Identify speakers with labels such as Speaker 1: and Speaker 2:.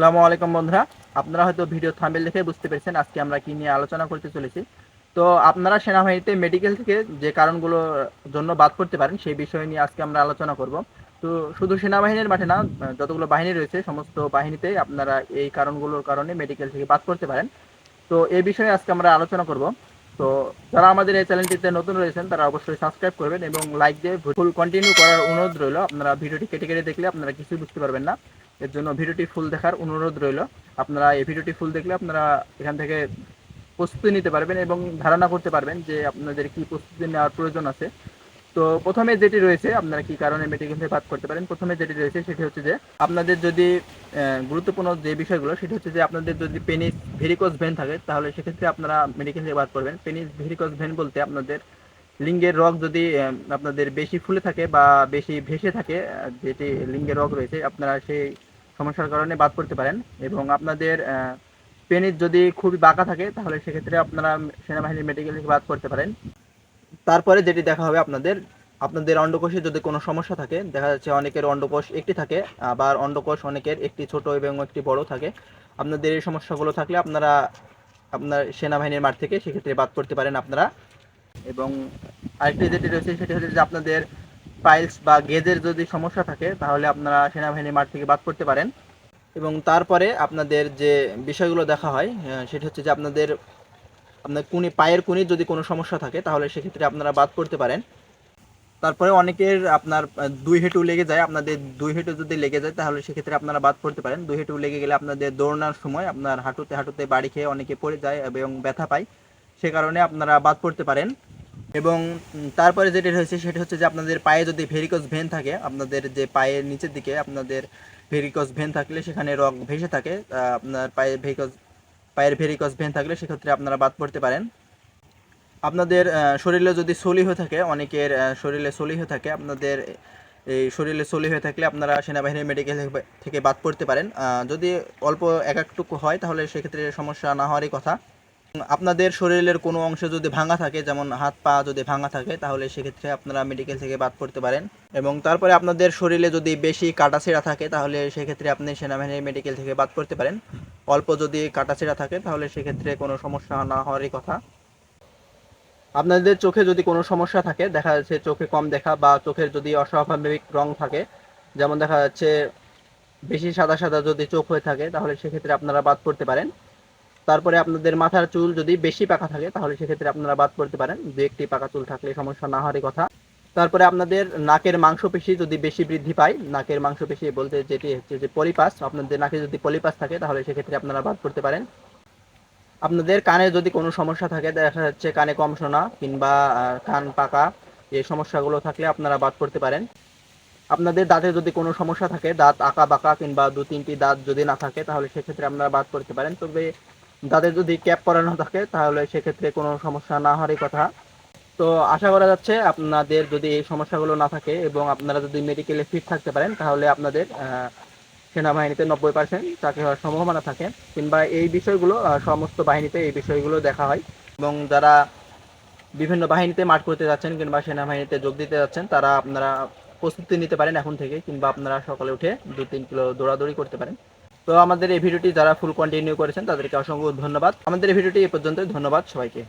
Speaker 1: আসসালামু আলাইকুম বন্ধুরা। আপনারা হয়তো ভিডিও থাম্বনেল দেখে বুঝতে পেরেছেন আজকে আমরা কি নিয়ে আলোচনা করতে চলেছি। তো আপনারা সেনাবাহিনীতে মেডিকেল থেকে যে কারণগুলোর জন্য বাদ করতে পারেন সেই বিষয় নিয়ে আজকে আমরা আলোচনা করব। তো শুধু সেনাবাহিনীর মাঠে না, যতগুলো বাহিনী রয়েছে সমস্ত বাহিনীতেই আপনারা এই কারণগুলোর কারণে মেডিকেল থেকে বাদ করতে পারেন। তো এই বিষয়ে আজকে আমরা আলোচনা করব। তো যারা আমাদের এই চ্যানেলটিতে নতুন রয়েছেন তারা অবশ্যই সাবস্ক্রাইব করবেন এবং লাইক দিয়ে ফুল কন্টিনিউ করার অনুরোধ রইল। আপনারা ভিডিওটি কেটে কেটে দেখলে আপনারা কিছুই বুঝতে পারবেন না, এর জন্য ভিডিওটি ফুল দেখার অনুরোধ রইল। আপনারা এই ভিডিওটি ফুল দেখলে আপনারা এখান থেকে প্রস্তুতি নিতে পারবেন এবং ধারণা করতে পারবেন যে আপনাদের কি প্রস্তুতি নেওয়ার প্রয়োজন আছে। তো প্রথমে যেটি রয়েছে আপনারা কি কারণে মেডিকেল থেকে বাদ করতে পারেন, প্রথমে যেটি রয়েছে সেটি হচ্ছে যে আপনাদের যদি গুরুত্বপূর্ণ যে বিষয়গুলো সেটি হচ্ছে যে আপনাদের যদি পেনিস ভেরিকোজ ভেন থাকে তাহলে সেক্ষেত্রে আপনারা মেডিকেল থেকে বাদ করবেন। পেনিস ভেরিকোজ ভেন বলতে আপনাদের লিঙ্গের রগ যদি আপনাদের বেশি ফুলে থাকে বা বেশি ভেসে থাকে, যেটি লিঙ্গের রগ রয়েছে আপনারা সেই সমস্যার কারণে বাদ করতে পারেন। এবং আপনাদের পেনিস যদি খুবই বাঁকা থাকে তাহলে সেক্ষেত্রে আপনারা সেনাবাহিনীর মেডিকেল থেকে বাদ করতে পারেন। তারপরে যেটি দেখা হবে আপনাদের আপনাদের অন্ডকোষে যদি কোনো সমস্যা থাকে, দেখা যাচ্ছে অনেকের অন্ডকোষ একটি থাকে, আবার অন্ডকোষ অনেকের একটি ছোট এবং একটি বড় থাকে। আপনাদের এই সমস্যাগুলো থাকলে আপনারা আপনার সেনাবাহিনীর মাঠ থেকে সেক্ষেত্রে বাদ করতে পারেন আপনারা। এবং আরেকটি যেটি রয়েছে সেটি হচ্ছে যে আপনাদের পাইলস বা গেজের যদি সমস্যা থাকে তাহলে আপনারা সেনাবাহিনীর মাঠ থেকে বাদ করতে পারেন। এবং তারপরে আপনাদের যে বিষয়গুলো দেখা হয় সেটি হচ্ছে যে আপনাদের আপনার পায়ের কুনি যদি কোনো সমস্যা থাকে তাহলে সেক্ষেত্রে আপনারা বাদ করতে পারেন। তারপরে অনেকের আপনার দুই হাঁটু লেগে যায়, আপনাদের দুই হাঁটু যদি লেগে যায় তাহলে সেক্ষেত্রে আপনারা বাদ করতে পারেন। দুই হাঁটু লেগে গেলে আপনাদের দৌড়ানোর সময় আপনার হাঁটুতে হাঁটুতে বাড়ি খেয়ে অনেকে পড়ে যায় এবং ব্যথা পায়, সে কারণে আপনারা বাদ করতে পারেন। এবং তারপরে যেটি রয়েছে সেটি হচ্ছে যে আপনাদের পায়ে যদি ভেরিকোজ ভেন থাকে, আপনাদের যে পায়ের নিচের দিকে আপনাদের ভেরিকোজ ভেন থাকলে সেখানে রগ ভেসে থাকে, আপনার পায়ের ভেরিকোজ ভেন থাকলে সেক্ষেত্রে আপনারা বাদ পড়তে পারেন। আপনাদের শরীরে যদি সলি হয়ে থাকে, অনেকের শরীরে সলি হয়ে থাকে, আপনাদের এই শরীরে সলি হয়ে থাকলে আপনারা সেনাবাহিনীর মেডিকেল থেকে বাদ পড়তে পারেন। যদি অল্প এক একটুকু হয় তাহলে সেক্ষেত্রে সমস্যা না হওয়ারই কথা। আপনাদের শরীরের কোনো অংশ যদি ভাঙা থাকে, যেমন হাত পা যদি ভাঙা থাকে তাহলে সেক্ষেত্রে আপনারা মেডিকেল থেকে বাদ পড়তে পারেন। এবং তারপরে আপনাদের শরীরে যদি বেশি কাটাছেঁড়া থাকে তাহলে সেক্ষেত্রে আপনি সেনাবাহিনীর মেডিকেল থেকে বাদ পড়তে পারেন। অল্প যদি কাটাছেঁড়া থাকে তাহলে সেক্ষেত্রে কোনো সমস্যা না হওয়ারই কথা। আপনাদের চোখে যদি কোনো সমস্যা থাকে, দেখা যাচ্ছে চোখে কম দেখা বা চোখের যদি অস্বাভাবিক রং থাকে, যেমন দেখা যাচ্ছে বেশি সাদা সাদা যদি চোখ হয়ে থাকে তাহলে সেক্ষেত্রে আপনারা বাদ পড়তে পারেন। তারপরে আপনাদের মাথার চুল যদি বেশি পাকা থাকে তাহলে সেক্ষেত্রে আপনারা বাদ পড়তে পারেন। দু একটি পাকা চুল থাকলে সমস্যা না হওয়ারই কথা। তারপরে আপনাদের নাকের মাংসপেশি যদি বেশি বৃদ্ধি পায়, নাকের মাংসপেশি বলতে যেটি হচ্ছে যে পলিপাস, আপনাদের নাকে যদি পলিপাস থাকে তাহলে সেক্ষেত্রে আপনারা বাদ পড়তে পারেন। আপনাদের কানে যদি কোনো সমস্যা থাকে, দেখা যাচ্ছে কানে কম শোনা কিংবা কান পাকা, এই সমস্যাগুলো থাকলে আপনারা বাদ পড়তে পারেন। আপনাদের দাঁতে যদি কোনো সমস্যা থাকে, দাঁত আঁকা বাঁকা কিংবা দু তিনটি দাঁত যদি না থাকে তাহলে সেক্ষেত্রে আপনারা বাদ পড়তে পারেন। তবে দাঁতে যদি ক্যাপ পরানো থাকে তাহলে সেক্ষেত্রে কোনো সমস্যা না হওয়ারই কথা। তো আশা করা যাচ্ছে আপনাদের যদি এই সমস্যাগুলো না থাকে এবং আপনারা যদি মেডিকেলে ফিট থাকতে পারেন তাহলে আপনাদের সেনাবাহিনীতে 90% চাকরি হওয়ার সম্ভাবনা থাকে। কিংবা এই বিষয়গুলো সমস্ত বাহিনীতে এই বিষয়গুলো দেখা হয়। এবং যারা বিভিন্ন বাহিনীতে মাঠ করতে যাচ্ছেন কিংবা সেনাবাহিনীতে যোগ দিতে যাচ্ছেন তারা আপনারা প্রস্তুতি নিতে পারেন এখন থেকে, কিংবা আপনারা সকালে উঠে 2-3 কিলো দৌড়াদৌড়ি করতে পারেন। তো আমাদের এই ভিডিওটি যারা ফুল কন্টিনিউ করেছেন তাদেরকে অসংখ্য ধন্যবাদ। আমাদের এই ভিডিওটি এ পর্যন্ত, ধন্যবাদ সবাইকে।